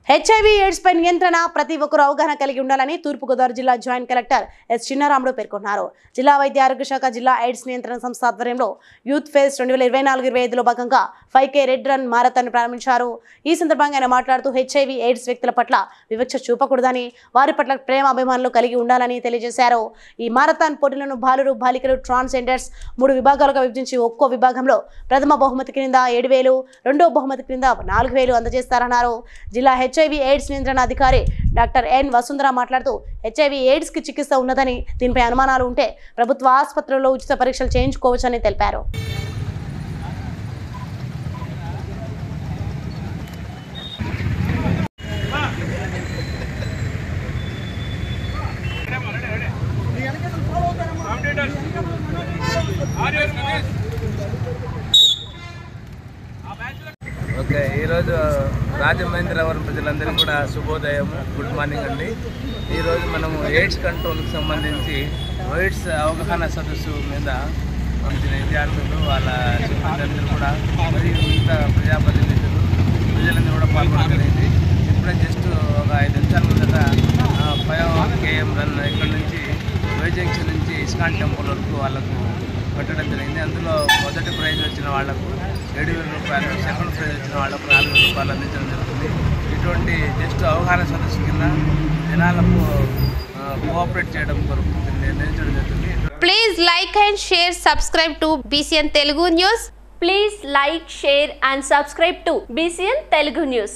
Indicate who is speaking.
Speaker 1: HIV AIDS పై నియంత్రణ ప్రతి ఒక్కరూ అవగాహన కలిగి ఉండాలని తూర్పుగోదావరి జిల్లా జాయింట్ కలెక్టర్ ఎస్ చిన్నారాములు పేర్కొన్నారు. జిల్లా వైద్య ఆరోగ్య శాఖ జిల్లా ఎయిడ్స్ నియంత్రణ సంస్థ ఆధ్వర్యంలో యూత్ ఫెస్ట్ 2024-25లో భాగంగా 5K రెడ్ రన్ మారథాన్ ప్రారంభించారు. ఈ సందర్భంగా ఆయన మాట్లాడుతూ హెచ్ఐవి ఎయిడ్స్ వ్యక్తుల పట్ల వివక్ష చూపకూడదని, వారి పట్ల ప్రేమ అభిమానులు కలిగి ఉండాలని తెలియజేశారు. ఈ మారథాన్ పోటీలను బాలురు, బాలికలు, ట్రాన్స్జెండర్స్ 3 విభాగాలుగా విభజించి ఒక్కో విభాగంలో ప్రథమ బహుమతి క్రింద 7,000, రెండో బహుమతి క్రింద 4,000 అందజేస్తారన్నారు. జిల్లా హెచ్ఐవి ఎయిడ్స్ నియంత్రణ అధికారి డాక్టర్ ఎన్ వసుంధర మాట్లాడుతూ హెచ్ఐవి ఎయిడ్స్ కి చికిత్స ఉన్నదని, దీనిపై అనుమానాలు ఉంటే ప్రభుత్వ ఆసుపత్రుల్లో ఉచిత పరీక్షలు చేయించుకోవచ్చని తెలిపారు.
Speaker 2: ఓకే, ఈరోజు రాజమహేంద్రవరం ప్రజలందరికీ కూడా శుభోదయం, గుడ్ మార్నింగ్ అండి. ఈరోజు మనము ఎయిడ్స్ కంట్రోల్కి సంబంధించి ఎయిడ్స్ అవగాహన సదస్సు మీద వచ్చిన విద్యార్థులు, వాళ్ళ సిబ్బంది కూడా మరియు మిగతా ప్రజాప్రతినిధులు, ప్రజలందరూ కూడా పాల్గొనడం జరిగింది. ఇప్పుడే జస్ట్ ఒక 5 నిమిషాల ముందట 5km రన్ ఇక్కడ నుంచి వైజంక్షన్ నుంచి ఇస్కాన్ టెంపుల్ వరకు వాళ్ళకు పెట్టడం జరిగింది. అందులో మొదటి ప్రైజ్ వచ్చిన వాళ్లకు 7,000 రూపాయలు, సెకండ్ ప్రైజ్ వచ్చిన వాళ్లకు 4,000 రూపాయలు అందించడం జరుగుతుంది. ఇటువంటి జస్ట్ అవగాహన సదస్సు కింద జనాలకు కోఆపరేట్ చేయడం కొరకు నిర్ణయించడం జరుగుతుంది.
Speaker 3: Please like and share, subscribe to BCN Telugu News.
Speaker 4: Please like, share and subscribe to BCN Telugu News.